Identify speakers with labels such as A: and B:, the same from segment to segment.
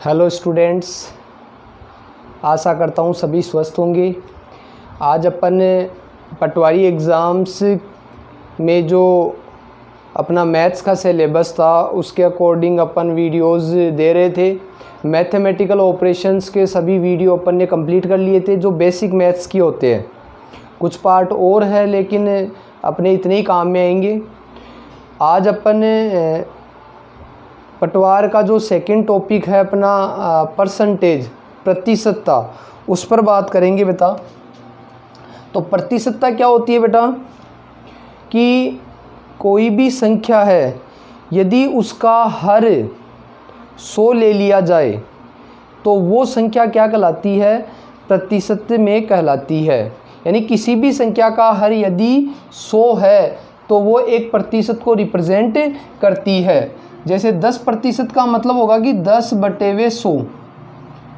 A: Hello students, आशा करता हूँ सभी स्वस्थ होंगे। आज अपन पटवारी एग्ज़ाम्स में जो अपना मैथ्स का सिलेबस था उसके अकॉर्डिंग अपन वीडियोस दे रहे थे। मैथमेटिकल ऑपरेशंस के सभी वीडियो अपन ने कंप्लीट कर लिए थे जो बेसिक मैथ्स की होते हैं। कुछ पार्ट और है लेकिन अपने इतने ही काम में आएंगे। आज अपन पटवार का जो सेकंड टॉपिक है अपना परसेंटेज, प्रतिशतता, उस पर बात करेंगे बेटा। तो प्रतिशतता क्या होती है बेटा कि कोई भी संख्या है यदि उसका हर 100 ले लिया जाए तो वो संख्या क्या कहलाती है, प्रतिशत में कहलाती है। यानी किसी भी संख्या का हर यदि 100 है तो वो 1% को रिप्रेजेंट करती है। जैसे 10% का मतलब होगा कि 10/100,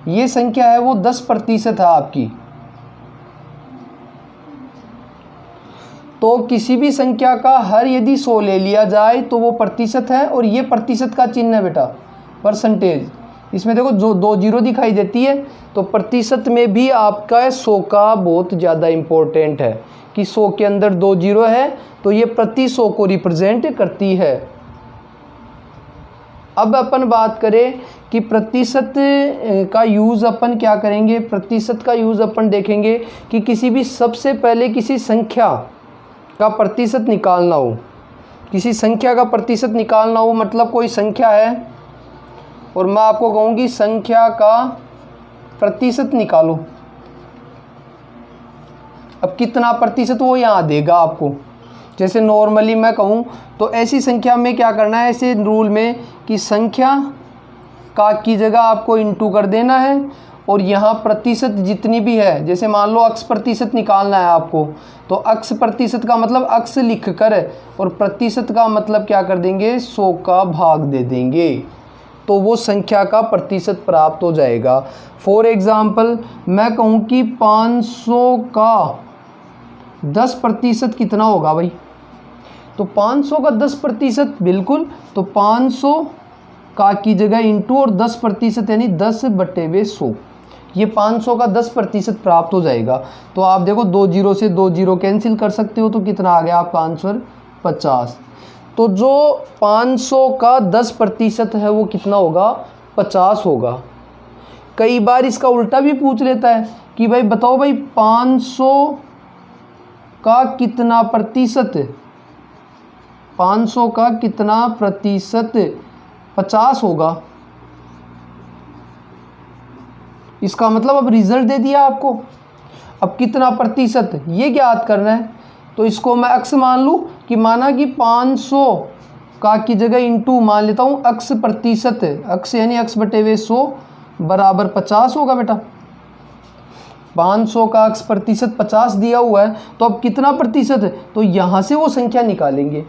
A: ये संख्या है वो 10% है आपकी। तो किसी भी संख्या का हर यदि 100 ले लिया जाए तो वो प्रतिशत है, और ये प्रतिशत का चिन्ह है बेटा परसेंटेज। इसमें देखो जो 2 जीरो दिखाई देती है, तो प्रतिशत में भी आपका 100 का बहुत ज़्यादा इम्पोर्टेंट है कि 100 के अंदर 2 जीरो है तो ये प्रति 100 को रिप्रेजेंट करती है। अब अपन बात करें कि प्रतिशत का यूज़ अपन क्या करेंगे। प्रतिशत का यूज़ अपन देखेंगे कि किसी भी सबसे पहले किसी संख्या का प्रतिशत निकालना हो, किसी संख्या का प्रतिशत निकालना हो, मतलब कोई संख्या है और मैं आपको कहूँ कि संख्या का प्रतिशत निकालो। अब कितना प्रतिशत वो यहाँ देगा आपको। जैसे नॉर्मली मैं कहूँ तो ऐसी संख्या में क्या करना है, ऐसे रूल में कि संख्या का की जगह आपको इंटू कर देना है, और यहाँ प्रतिशत जितनी भी है, जैसे मान लो अक्स प्रतिशत निकालना है आपको, तो अक्स प्रतिशत का मतलब अक्स लिख कर और प्रतिशत का मतलब क्या कर देंगे, 100 का भाग दे देंगे, तो वो संख्या का प्रतिशत प्राप्त हो जाएगा। फॉर एग्ज़ाम्पल मैं कहूँ कि 500 का 10% कितना होगा भाई, तो 500 का 10% बिल्कुल, तो 500 का की जगह इंटू और 10% यानी 10/100, ये 500 का 10% प्राप्त हो जाएगा। तो आप देखो 2 जीरो से 2 जीरो कैंसिल कर सकते हो, तो कितना आ गया आपका आंसर 50। तो जो 500 का 10% है वो कितना होगा, 50 होगा। कई बार इसका उल्टा भी पूछ लेता है कि भाई बताओ भाई 500 का कितना प्रतिशत, 500 का कितना प्रतिशत 50 होगा। इसका मतलब अब रिजल्ट दे दिया आपको। अब कितना प्रतिशत ये ज्ञात करना है, तो इसको मैं अक्स मान लूँ कि माना कि 500 का की जगह इंटू मान लेता हूँ अक्स प्रतिशत, अक्स यानी अक्स/100 बराबर 50 होगा बेटा। 500 का अक्स प्रतिशत 50 दिया हुआ है, तो अब कितना प्रतिशत है, तो यहाँ से वो संख्या निकालेंगे।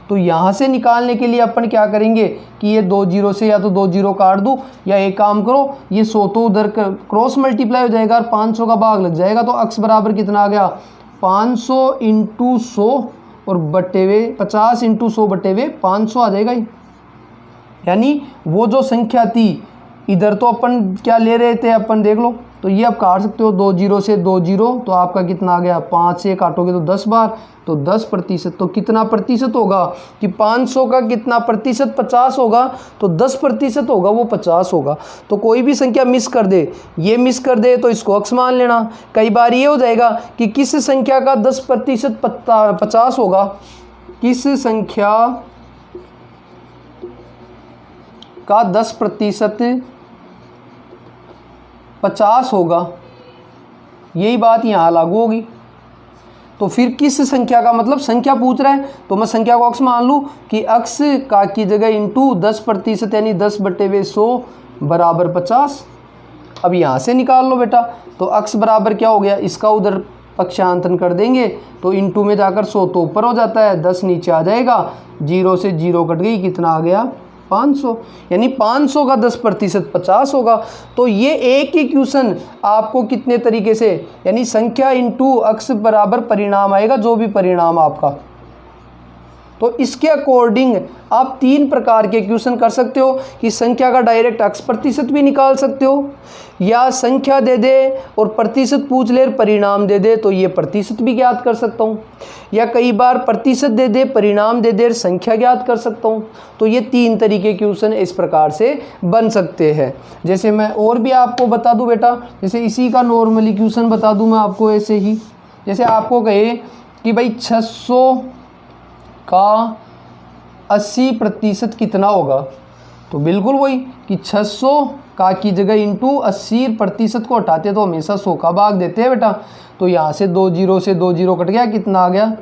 A: तो यहाँ से निकालने के लिए अपन क्या करेंगे कि ये 2 जीरो से या तो 2 जीरो काट दूँ, या एक काम करो ये 100 तो उधर क्रॉस मल्टीप्लाई हो जाएगा और 500 का भाग लग जाएगा, तो अक्स बराबर कितना आ गया, 500 × 100 और बटेवे 50 × 100/500 आ जाएगा। यानी वो जो संख्या थी, इधर तो अपन क्या ले रहे थे अपन देख लो, तो ये आप काट सकते हो 2 जीरो से 2 जीरो, तो आपका कितना आ गया, 5 से काटोगे तो 10 बार, तो 10%। तो कितना प्रतिशत होगा कि 500 का कितना प्रतिशत 50 होगा, तो 10% होगा वो 50 होगा। तो कोई भी संख्या मिस कर दे, ये मिस कर दे तो इसको अक्स मान लेना। कई बार ये हो जाएगा कि किस संख्या का 10% 50 होगा, किस संख्या का 10% 50 होगा, यही बात यहाँ लागू होगी। तो फिर किस संख्या का मतलब संख्या पूछ रहा है, तो मैं संख्या को अक्स मान लूँ कि अक्स का की जगह इंटू 10% यानी 10/100 बराबर 50। अब यहाँ से निकाल लो बेटा, तो अक्स बराबर क्या हो गया, इसका उधर पक्षांतरण कर देंगे तो इंटू में जाकर 100 तो ऊपर हो जाता है, 10 नीचे आ जाएगा, 0 से 0 कट गई, कितना आ गया 500। यानी 500 का 10% 50 होगा। तो ये एक ही क्वेश्चन आपको कितने तरीके से, यानी संख्या इंटू अक्स बराबर परिणाम आएगा, जो भी परिणाम आपका तो इसके अकॉर्डिंग आप 3 प्रकार के क्वेश्चन कर सकते हो कि संख्या का डायरेक्ट अक्स प्रतिशत भी निकाल सकते हो, या संख्या दे दे और प्रतिशत पूछ ले परिणाम दे दे तो ये प्रतिशत भी ज्ञात कर सकता हूँ, या कई बार प्रतिशत दे दे परिणाम दे दे संख्या ज्ञात कर सकता हूँ। तो ये 3 तरीके क्वेश्चन इस प्रकार से बन सकते हैं। जैसे मैं और भी आपको बता दूँ बेटा, जैसे इसी का नॉर्मली क्वेश्चन बता दूँ मैं आपको ऐसे ही, जैसे आपको कहे कि भाई 600 का 80% कितना होगा, तो बिल्कुल वही कि 600 का की जगह इंटू 80% को हटाते तो हमेशा 100 का भाग देते हैं बेटा। तो यहाँ से 2 जीरो से 2 जीरो कट गया, कितना आ गया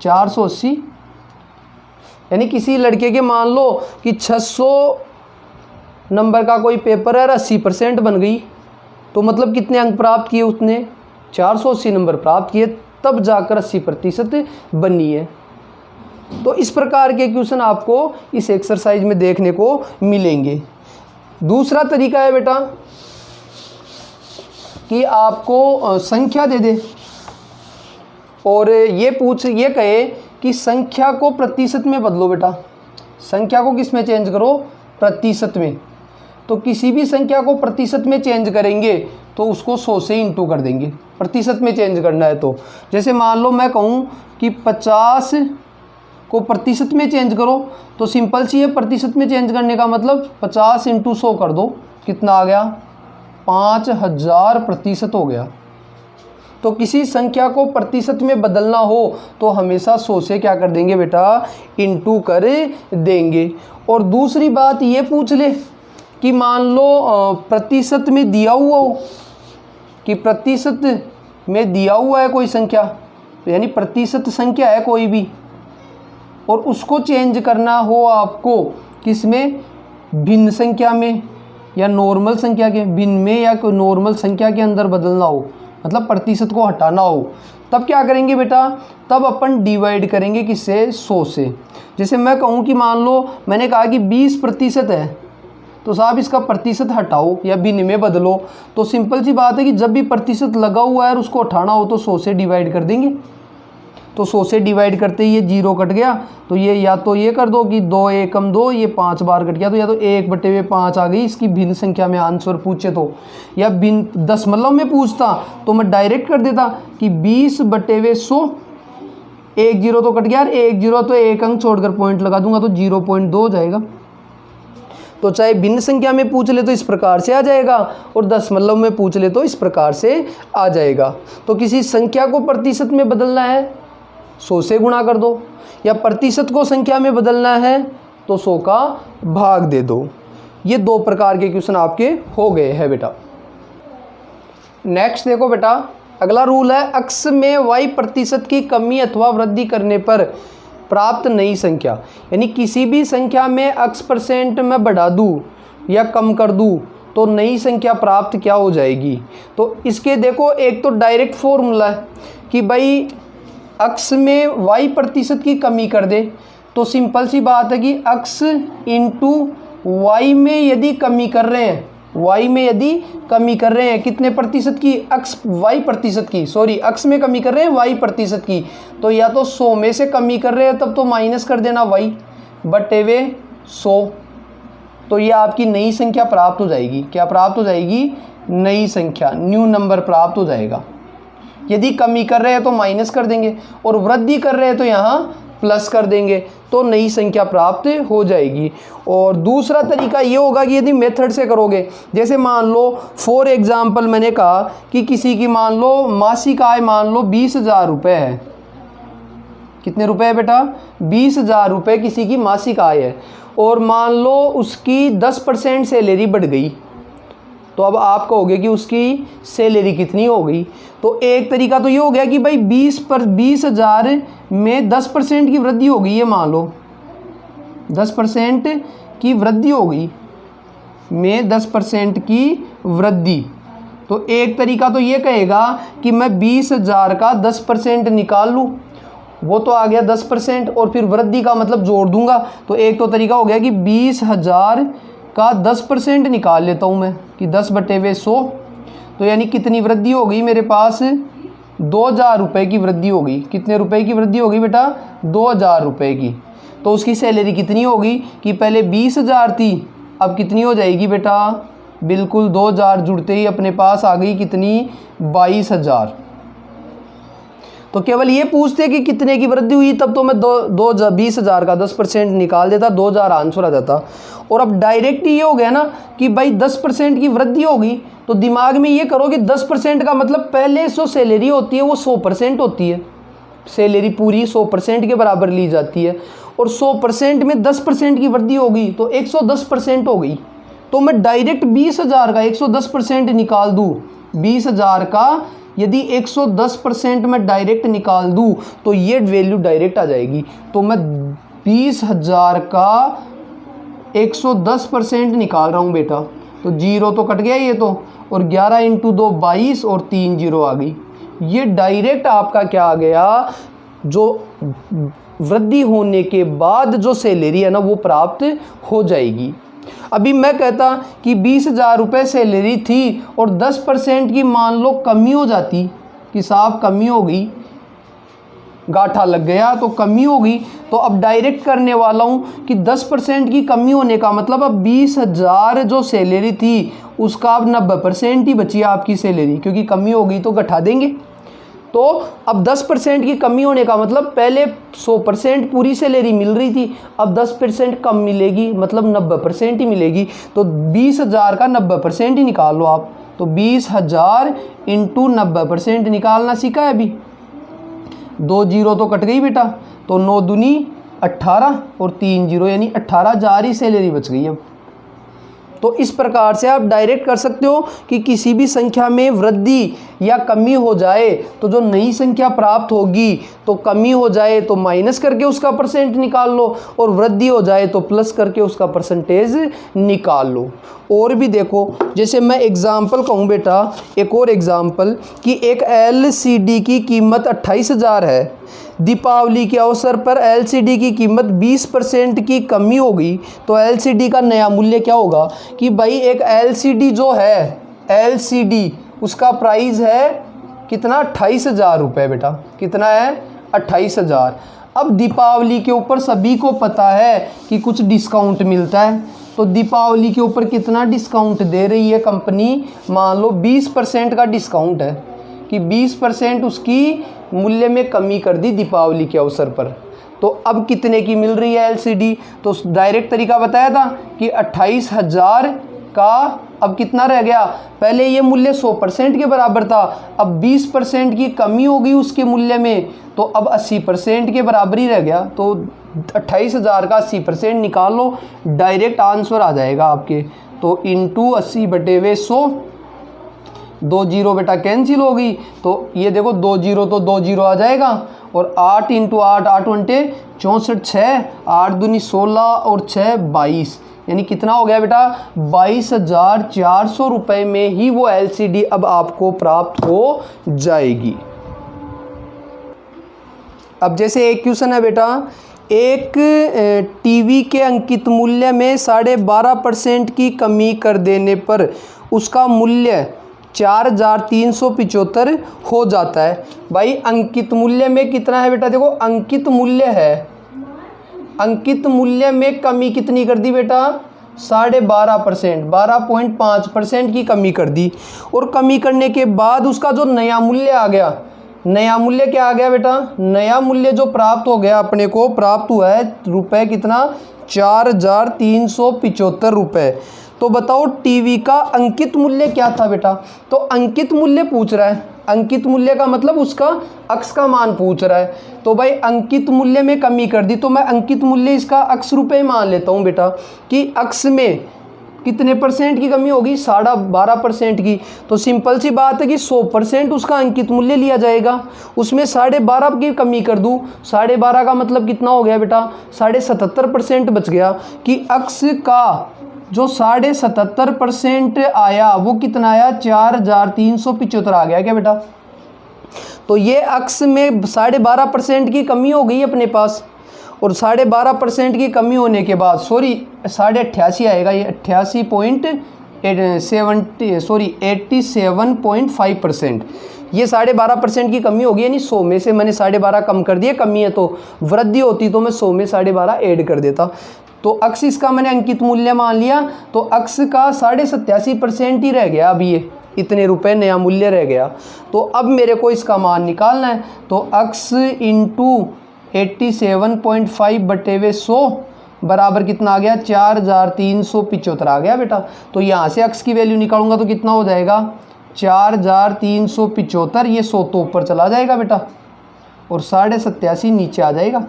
A: 480। यानी किसी लड़के के मान लो कि 600 नंबर का कोई पेपर है और 80% बन गई, तो मतलब कितने अंक प्राप्त किए उसने, 480 नंबर प्राप्त किए, तब जाकर 80% बनी है। तो इस प्रकार के क्वेश्चन आपको इस एक्सरसाइज में देखने को मिलेंगे। दूसरा तरीका है बेटा कि आपको संख्या दे दे और ये कहे कि संख्या को प्रतिशत में बदलो बेटा। संख्या को किस में चेंज करो, प्रतिशत में। तो किसी भी संख्या को प्रतिशत में चेंज करेंगे तो उसको 100 से इंटू कर देंगे, प्रतिशत में चेंज करना है तो। जैसे मान लो मैं कहूँ कि 50 को प्रतिशत में चेंज करो, तो सिंपल सी है, प्रतिशत में चेंज करने का मतलब 50 इंटू 100 कर दो, कितना आ गया 5000% हो गया। तो किसी संख्या को प्रतिशत में बदलना हो तो हमेशा 100 से क्या कर देंगे बेटा, इंटू कर देंगे। और दूसरी बात ये पूछ ले कि मान लो प्रतिशत में दिया हुआ हो, कि प्रतिशत में दिया हुआ है कोई संख्या, यानी प्रतिशत संख्या है कोई भी, और उसको चेंज करना हो आपको किस में, भिन्न संख्या में या नॉर्मल संख्या के, भिन्न में या कोई नॉर्मल संख्या के अंदर बदलना हो, मतलब प्रतिशत को हटाना हो, तब क्या करेंगे बेटा, तब अपन डिवाइड करेंगे किससे, 100 से। जैसे मैं कहूँ कि मान लो मैंने कहा कि 20% है, तो साहब इसका प्रतिशत हटाओ या भिन्न में बदलो। तो सिंपल सी बात है कि जब भी प्रतिशत लगा हुआ है और उसको हटाना हो तो 100 से डिवाइड कर देंगे। तो 100 से डिवाइड करते ही ये 0 कट गया, तो ये या तो ये कर दो कि 2 एकम 2, ये 5 बार कट गया, तो या तो 1/5 आ गई इसकी भिन्न संख्या में आंसर पूछे तो, या भिन्न दशमलव में पूछता तो मैं डायरेक्ट कर देता कि 20/100, 1 0 तो कट गया, 1 0 तो 1 अंक छोड़कर पॉइंट लगा दूंगा तो 0.2 हो जाएगा। तो चाहे भिन्न संख्या में पूछ ले तो इस प्रकार से आ जाएगा, और दशमलव में पूछ ले तो इस प्रकार से आ जाएगा। तो किसी संख्या को प्रतिशत में बदलना है 100 से गुणा कर दो, या प्रतिशत को संख्या में बदलना है तो 100 का भाग दे दो। ये 2 प्रकार के क्वेश्चन आपके हो गए हैं बेटा। नेक्स्ट देखो बेटा, अगला रूल है अक्स में y% की कमी अथवा वृद्धि करने पर प्राप्त नई संख्या। यानी किसी भी संख्या में x % मैं बढ़ा दूँ या कम कर दूँ तो नई संख्या प्राप्त क्या हो जाएगी। तो इसके देखो एक तो डायरेक्ट फॉर्मूला है कि भाई x में y% की कमी कर दे, तो सिंपल सी बात है कि x इंटू y में यदि कमी कर रहे हैं, y में यदि कमी कर रहे हैं कितने प्रतिशत की, x में कमी कर रहे हैं y% की, तो या तो 100 में से कमी कर रहे हैं तब तो माइनस कर देना y/100। तो ये आपकी नई संख्या प्राप्त हो जाएगी। क्या प्राप्त हो जाएगी, नई संख्या, न्यू नंबर प्राप्त हो जाएगा। यदि कमी कर रहे हैं तो माइनस कर देंगे, और वृद्धि कर रहे हैं तो यहाँ प्लस कर देंगे, तो नई संख्या प्राप्त हो जाएगी। और दूसरा तरीका ये होगा कि यदि मेथड से करोगे, जैसे मान लो फॉर एग्जांपल मैंने कहा कि किसी की मान लो मासिक आय मान लो 20,000 रुपये है। कितने रुपए है बेटा, 20,000 रुपये किसी की मासिक आय है, और मान लो उसकी 10% सैलरी बढ़ गई, तो अब आप कहोगे कि उसकी सैलरी कितनी हो गई। तो एक तरीका तो ये हो गया कि भाई 20,000 में 10% की वृद्धि हो गई है, मान लो 10% की वृद्धि हो गई में 10% की वृद्धि। तो एक तरीका तो ये कहेगा कि मैं 20,000 का 10% निकाल लूँ, वो तो आ गया 10%, और फिर वृद्धि का मतलब जोड़ दूंगा। तो एक तो तरीका हो गया कि 20,000 का 10% निकाल लेता हूँ मैं कि 10/100, तो यानी कितनी वृद्धि हो गई मेरे पास, 2,000 रुपये की वृद्धि हो गई। कितने रुपए की वृद्धि हो गई बेटा, 2,000 रुपये की। तो उसकी सैलरी कितनी होगी कि पहले 20,000 थी, अब कितनी हो जाएगी बेटा, बिल्कुल 2,000 जुड़ते ही अपने पास आ गई कितनी, 22,000। तो केवल ये पूछते कि कितने की वृद्धि हुई, तब तो मैं 20,000 का 10% निकाल देता, 2,000 आंसर आ जाता। और अब डायरेक्ट ये हो गया ना कि भाई 10% की वृद्धि होगी, तो दिमाग में ये करो कि 10% का मतलब पहले जो सैलरी होती है वो 100% होती है, सैलरी पूरी 100% के बराबर ली जाती है, और 100% में 10% की वृद्धि होगी तो 110% हो गई। तो मैं डायरेक्ट 20,000 का 110% निकाल दूँ, 20,000 का यदि 110% में डायरेक्ट निकाल दूँ तो ये वैल्यू डायरेक्ट आ जाएगी। तो मैं 20,000 का 110% निकाल रहा हूँ बेटा, तो जीरो तो कट गया ये तो, और 11 × 2 22 और 3 जीरो आ गई। ये डायरेक्ट आपका क्या आ गया, जो वृद्धि होने के बाद जो सैलरी है ना वो प्राप्त हो जाएगी। अभी मैं कहता कि 20,000 रुपये सैलरी थी और 10% की मान लो कमी हो जाती कि साहब कमी हो गई, गाठा लग गया तो कमी हो गई, तो अब डायरेक्ट करने वाला हूँ कि 10% की कमी होने का मतलब अब 20,000 जो सैलरी थी उसका अब 90% ही बची है आपकी सैलरी, क्योंकि कमी हो गई तो घटा देंगे। तो अब 10% की कमी होने का मतलब पहले 100% पूरी सैलरी मिल रही थी, अब 10% कम मिलेगी, मतलब 90% ही मिलेगी। तो 20,000 का 90% ही निकाल लो आप, तो 20,000 × 90% निकालना सीखा है अभी। 2 जीरो तो कट गई बेटा, तो 9 दूनी 18 और 3 जीरो यानी 18,000 ही सैलरी बच गई अब। तो इस प्रकार से आप डायरेक्ट कर सकते हो कि किसी भी संख्या में वृद्धि या कमी हो जाए तो जो नई संख्या प्राप्त होगी, तो कमी हो जाए तो माइनस करके उसका परसेंट निकाल लो, और वृद्धि हो जाए तो प्लस करके उसका परसेंटेज निकाल लो। और भी देखो, जैसे मैं एग्जाम्पल कहूँ बेटा, एक और एग्जाम्पल कि एक LCD की कीमत 28,000 है, दीपावली के अवसर पर LCD की कीमत 20% की कमी होगी, तो LCD का नया मूल्य क्या होगा कि भाई एक LCD जो है LCD उसका प्राइस है कितना, 28,000 रुपये बेटा, कितना है 28,000। अब दीपावली के ऊपर सभी को पता है कि कुछ डिस्काउंट मिलता है, तो दीपावली के ऊपर कितना डिस्काउंट दे रही है कंपनी, मान लो 20% का डिस्काउंट है कि 20% उसकी मूल्य में कमी कर दी दीपावली के अवसर पर। तो अब कितने की मिल रही है LCD, तो डायरेक्ट तरीका बताया था कि 28,000 का अब कितना रह गया, पहले ये मूल्य 100% के बराबर था, अब 20% की कमी हो गई उसके मूल्य में, तो अब 80% के बराबर ही रह गया। तो 28,000 का 80% निकाल लो, डायरेक्ट आंसर आ जाएगा आपके। तो इंटू 80/100, 2 जीरो बेटा कैंसिल हो गई, तो ये देखो 2 जीरो तो 2 जीरो आ जाएगा, और 8 × 8, 8 × 64, 6, 8 दूनी 16 और 6 22, यानी कितना हो गया बेटा, 22,400 रुपये में ही वो LCD अब आपको प्राप्त हो जाएगी। अब जैसे एक क्वेश्चन है बेटा, एक टीवी के अंकित मूल्य में 12.5% की कमी कर देने पर उसका मूल्य 4,375 हो जाता है। भाई अंकित मूल्य में कितना है बेटा, देखो अंकित मूल्य है, अंकित मूल्य में कमी कितनी कर दी बेटा, 12.5%, 12.5% की कमी कर दी, और कमी करने के बाद उसका जो नया मूल्य आ गया, नया मूल्य क्या आ गया बेटा, नया मूल्य जो प्राप्त हो गया अपने को, प्राप्त हुआ है रुपये कितना, 4,375 रुपये। तो बताओ टीवी का अंकित मूल्य क्या था बेटा, तो अंकित मूल्य पूछ रहा है, अंकित मूल्य का मतलब उसका अक्स का मान पूछ रहा है। तो भाई अंकित मूल्य में कमी कर दी, तो मैं अंकित मूल्य इसका अक्स रुपये मान लेता हूँ बेटा, कि अक्स में कितने परसेंट की कमी होगी, 12.5% की। तो सिंपल सी बात है कि 100% उसका अंकित मूल्य लिया जाएगा, उसमें 12.5 की कमी कर दूँ, 12.5 का मतलब कितना हो गया बेटा, 77% बच गया, कि अक्स का जो 77% आया वो कितना आया, 4,375 आ गया क्या बेटा। तो ये अक्स में 12.5% की कमी हो गई अपने पास, और 12.5% की कमी होने के बाद 88 आएगा, ये 87.5%, ये 12.5% की कमी होगी, यानी 100 में से मैंने 12.5 कम कर दिया, कमी है तो वृद्धि होती तो मैं 100 में 12.5 ऐड कर देता। तो अक्स इसका मैंने अंकित मूल्य मान लिया, तो अक्स का 87.5% ही रह गया, अब ये इतने रुपए नया मूल्य रह गया। तो अब मेरे को इसका मान निकालना है, तो अक्स इंटू 87.5/100 बराबर कितना आ गया, 4375 आ गया बेटा। तो यहाँ से अक्स की वैल्यू निकालूंगा तो कितना हो जाएगा, 4375, ये 100 तो ऊपर चला जाएगा बेटा और 87.5 नीचे आ जाएगा।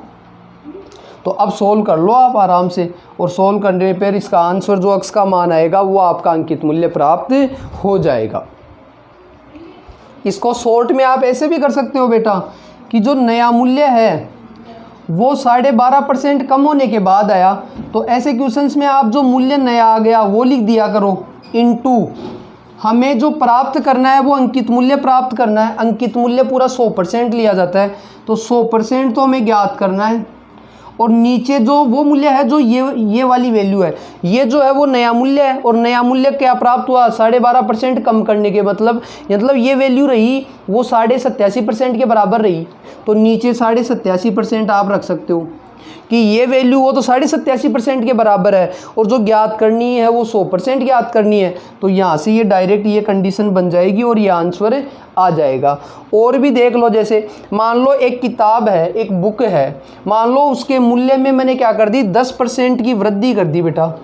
A: तो अब सोल्व कर लो आप आराम से, और सोल्व करने पर इसका आंसर जो अक्स का मान आएगा वो आपका अंकित मूल्य प्राप्त हो जाएगा। इसको शॉर्ट में आप ऐसे भी कर सकते हो बेटा कि जो नया मूल्य है वो 12.5% कम होने के बाद आया, तो ऐसे क्वेश्चंस में आप जो मूल्य नया आ गया वो लिख दिया करो, इनटू हमें जो प्राप्त करना है वो अंकित मूल्य प्राप्त करना है। अंकित मूल्य पूरा 100% लिया जाता है, तो 100% तो हमें ज्ञात करना है, और नीचे जो वो मूल्य है जो ये वाली वैल्यू है, ये जो है वो नया मूल्य है, और नया मूल्य क्या प्राप्त हुआ, 12.5% कम करने के मतलब ये वैल्यू रही वो 87.5% के बराबर रही। तो नीचे 87.5% आप रख सकते हो कि ये वैल्यू वो तो 87.5% के बराबर है, और जो ज्ञात करनी है वो 100% ज्ञात करनी है। तो यहाँ से ये डायरेक्ट ये कंडीशन बन जाएगी और ये आंसर आ जाएगा। और भी देख लो, जैसे मान लो एक किताब है, एक बुक है, मान लो उसके मूल्य में मैंने क्या कर दी, 10% की वृद्धि कर दी बेटा,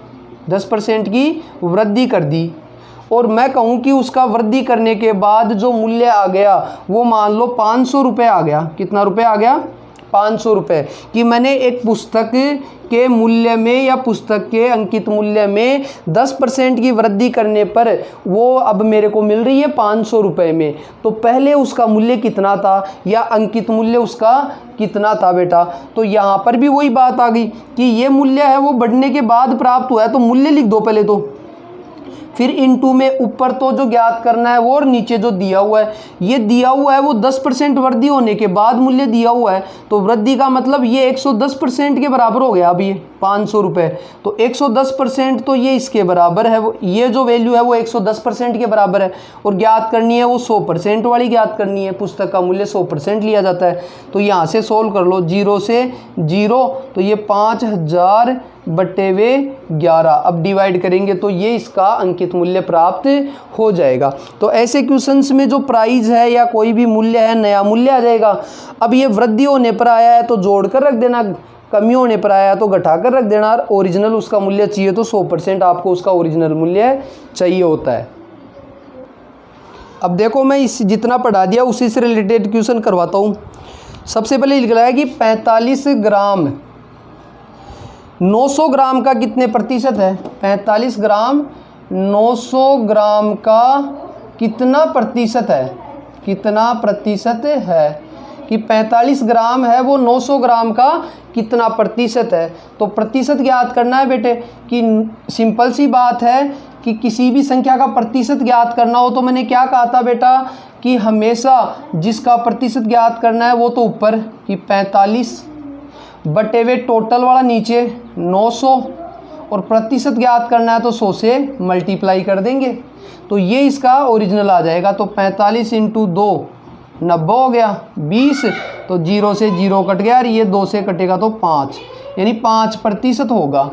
A: 10% की वृद्धि कर दी, और मैं कहूँ कि उसका वृद्धि करने के बाद जो मूल्य आ गया वो मान लो 500 रुपये आ गया। कितना रुपये आ गया, 500 रुपये, कि मैंने एक पुस्तक के मूल्य में या पुस्तक के अंकित मूल्य में 10% की वृद्धि करने पर वो अब मेरे को मिल रही है 500 रुपये में। तो पहले उसका मूल्य कितना था या अंकित मूल्य उसका कितना था बेटा। तो यहाँ पर भी वही बात आ गई कि ये मूल्य है वो बढ़ने के बाद प्राप्त हुआ है, तो मूल्य लिख दो पहले, तो फिर इनटू में ऊपर तो जो ज्ञात करना है वो, और नीचे जो दिया हुआ है, ये दिया हुआ है वो 10% वृद्धि होने के बाद मूल्य दिया हुआ है, तो वृद्धि का मतलब ये 110% के बराबर हो गया। अब ये 500 रुपये, तो 110% तो ये इसके बराबर है, वो ये जो वैल्यू है वो 110% के बराबर है, और ज्ञात करनी है वो 100% वाली ज्ञात करनी है, पुस्तक का मूल्य 100% लिया जाता है। तो यहाँ से सोल्व कर लो, 0 से 0, तो ये 5000/11, अब डिवाइड करेंगे तो ये इसका अंकित मूल्य प्राप्त हो जाएगा। तो ऐसे क्वेश्चंस में जो प्राइस है या कोई भी मूल्य है नया मूल्य आ जाएगा। अब ये वृद्धि होने पर आया है तो जोड़ कर रख देना, कमी होने पर आया है तो घटा कर रख देना, ओरिजिनल उसका मूल्य चाहिए तो 100% आपको उसका ओरिजिनल मूल्य चाहिए होता है। अब देखो मैं इस जितना पढ़ा दिया उसी से रिलेटेड क्वेश्चन करवाता हूँ। सबसे पहले लिख रहा है कि 45 ग्राम 900 ग्राम का कितने प्रतिशत है, 45 ग्राम 900 ग्राम का कितना प्रतिशत है, कितना प्रतिशत है, कि 45 ग्राम है वो 900 ग्राम का कितना प्रतिशत है। तो प्रतिशत ज्ञात करना है बेटे, कि सिंपल सी बात है कि किसी भी संख्या का प्रतिशत ज्ञात करना हो तो मैंने क्या कहा था बेटा, कि हमेशा जिसका प्रतिशत ज्ञात करना है वो तो ऊपर, कि 45 बटे हुए टोटल वाला नीचे 900, और प्रतिशत ज्ञात करना है तो 100 से मल्टीप्लाई कर देंगे, तो ये इसका ओरिजिनल आ जाएगा। तो 45 इंटू 2 90 हो गया, 20, तो 0 से 0 कट गया, और ये 2 से कटेगा तो 5, यानी 5% होगा।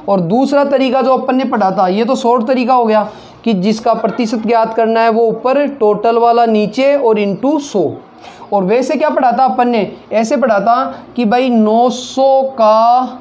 A: और दूसरा तरीका जो अपन ने पढ़ा था, ये तो शॉर्ट तरीका हो गया कि जिसका प्रतिशत ज्ञात करना है वो ऊपर, टोटल वाला नीचे, और इंटू 100। और वैसे क्या पढ़ा था अपन ने, ऐसे पढ़ा था कि भाई 900 का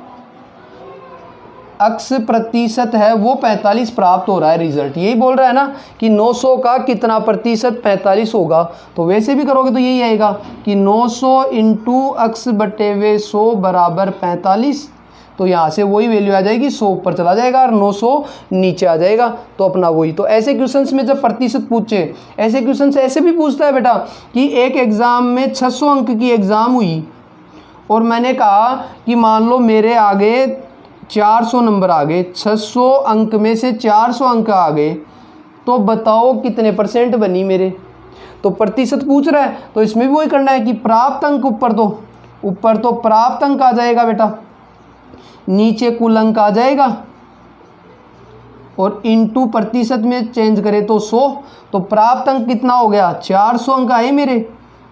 A: अक्स प्रतिशत है वो 45 प्राप्त हो रहा है, रिजल्ट यही बोल रहा है ना कि 900 का कितना प्रतिशत 45 होगा। तो वैसे भी करोगे तो यही आएगा कि 900 इंटू अक्स बटे हुए 100 बराबर 45। तो यहाँ से वही वैल्यू आ जाएगी, 100 ऊपर चला जाएगा और 900 नीचे आ जाएगा, तो अपना वही। तो ऐसे क्वेश्चंस में जब प्रतिशत पूछे, ऐसे क्वेश्चंस ऐसे भी पूछता है बेटा कि एक एग्ज़ाम में 600 अंक की एग्ज़ाम हुई और मैंने कहा कि मान लो मेरे आगे 400 नंबर आ गए, 600 अंक में से 400 अंक आ गए, तो बताओ कितने परसेंट बनी मेरे। तो प्रतिशत पूछ रहा है तो इसमें भी वही करना है कि प्राप्त अंक ऊपर तो प्राप्त अंक आ जाएगा बेटा, नीचे कुल अंक आ जाएगा, और इंटू प्रतिशत में चेंज करें तो 100, तो प्राप्त अंक कितना हो गया 400 अंक आए मेरे,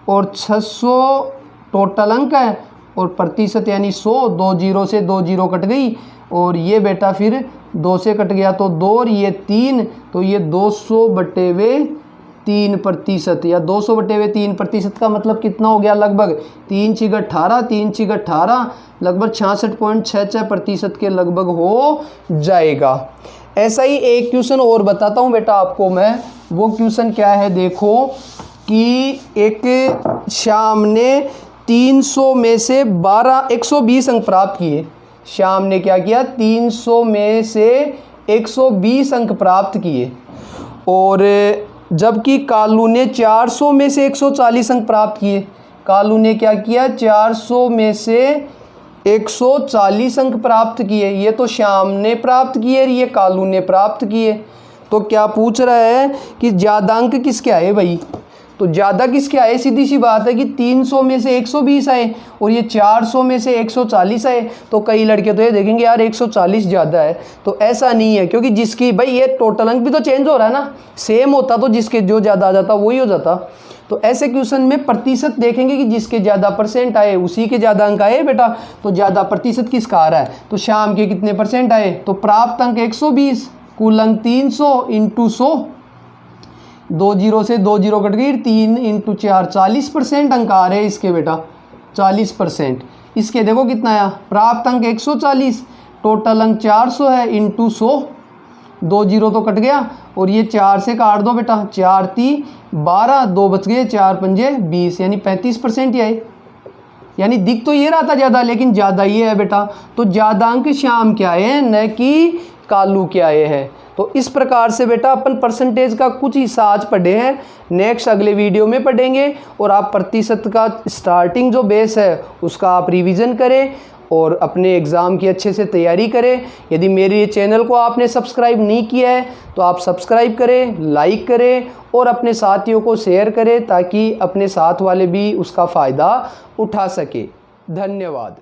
A: और 600 टोटल अंक है, और प्रतिशत यानी 100, 2 जीरो से 2 जीरो कट गई, और ये बेटा फिर 2 से कट गया तो 2, और ये 3, तो ये 200/3% या 200/3% का मतलब कितना हो गया, लगभग 3 × 18, 3 × 18 लगभग 66.66% के लगभग हो जाएगा। ऐसा ही एक क्वेश्चन और बताता हूँ बेटा आपको मैं। वो क्वेश्चन क्या है, देखो कि एक श्याम ने 300 में से 120 अंक प्राप्त किए। श्याम ने क्या किया, 300 में से 120 अंक प्राप्त किए, और जबकि कालू ने 400 में से 140 अंक प्राप्त किए। कालू ने क्या किया, 400 में से 140 अंक प्राप्त किए। ये तो श्याम ने प्राप्त किए, ये कालू ने प्राप्त किए। तो क्या पूछ रहा है कि ज़्यादा अंक किसके आए भाई, तो ज़्यादा किसके आए, सीधी सी बात है कि 300 में से 120 आए और ये 400 में से 140 आए। तो कई लड़के तो ये देखेंगे यार 140 ज़्यादा है, तो ऐसा नहीं है, क्योंकि जिसकी भाई ये टोटल अंक भी तो चेंज हो रहा है ना, सेम होता तो जिसके जो ज़्यादा आ जाता वही हो जाता। तो ऐसे क्वेश्चन में प्रतिशत देखेंगे कि जिसके ज़्यादा परसेंट आए उसी के ज़्यादा अंक आए बेटा, तो ज़्यादा प्रतिशत किसका आ रहा है, तो श्याम के कितने परसेंट आए, तो प्राप्त अंक 120, कुल अंक 300 इंटू 100, 2 जीरो से 2 जीरो कट गई, 3 इंटू 4 40% अंक आ रहे हैं इसके बेटा, 40%। इसके देखो कितना आया, प्राप्त अंक 140, टोटल अंक 400 है, इंटू 100, 2 जीरो तो कट गया, और ये 4 से काट दो बेटा, 4 × 12, 2 बच गए, 4 × 5 = 20, यानी 35% ही आए। यानी दिख तो ये रहा था ज़्यादा, लेकिन ज़्यादा ये है बेटा। तो ज़्यादा अंक श्याम के आए हैं, न कि कालू के आए हैं। तो इस प्रकार से बेटा अपन परसेंटेज का कुछ हिस्सा आज पढ़े हैं, नेक्स्ट अगले वीडियो में पढ़ेंगे। और आप प्रतिशत का स्टार्टिंग जो बेस है उसका आप रिवीजन करें और अपने एग्ज़ाम की अच्छे से तैयारी करें। यदि मेरे चैनल को आपने सब्सक्राइब नहीं किया है तो आप सब्सक्राइब करें, लाइक करें और अपने साथियों को शेयर करें, ताकि अपने साथ वाले भी उसका फ़ायदा उठा सके। धन्यवाद।